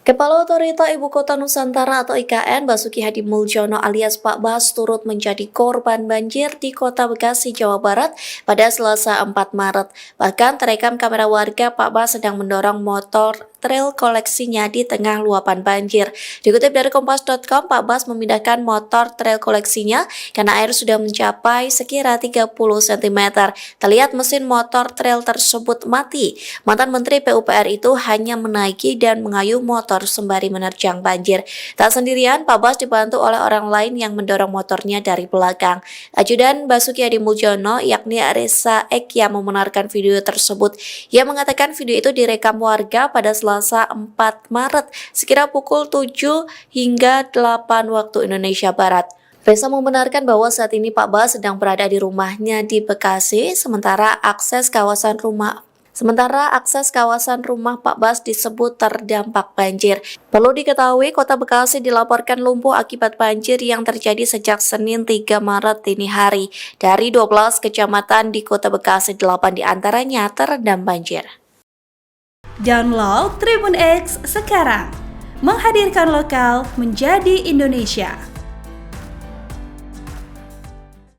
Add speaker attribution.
Speaker 1: Kepala Otorita Ibu Kota Nusantara atau IKN Basuki Hadi Muljono alias Pak Bas turut menjadi korban banjir di Kota Bekasi, Jawa Barat pada Selasa 4 Maret. Bahkan terekam kamera warga Pak Bas sedang mendorong motor trail koleksinya di tengah luapan banjir. Dikutip dari Kompas.com, Pak Bas memindahkan motor trail koleksinya karena air sudah mencapai sekira 30 cm. Terlihat mesin motor trail tersebut mati. Mantan Menteri PUPR itu hanya menaiki dan mengayuh motor sembari menerjang banjir. Tak sendirian, Pak Bas dibantu oleh orang lain yang mendorong motornya dari belakang. Ajudan Basuki Hadi Muljono, yakni Reza Ekya, membenarkan video tersebut. Ia mengatakan video itu direkam warga pada Selasa 4 Maret, sekira pukul 7 hingga 8 waktu Indonesia Barat. Reza membenarkan bahwa saat ini Pak Bas sedang berada di rumahnya di Bekasi, sementara akses kawasan rumah Pak Bas disebut terdampak banjir. Perlu diketahui, Kota Bekasi dilaporkan lumpuh akibat banjir yang terjadi sejak Senin 3 Maret dini hari. Dari 12 kecamatan di Kota Bekasi, 8 diantaranya terendam banjir.
Speaker 2: Download Tribun X sekarang, menghadirkan lokal menjadi Indonesia.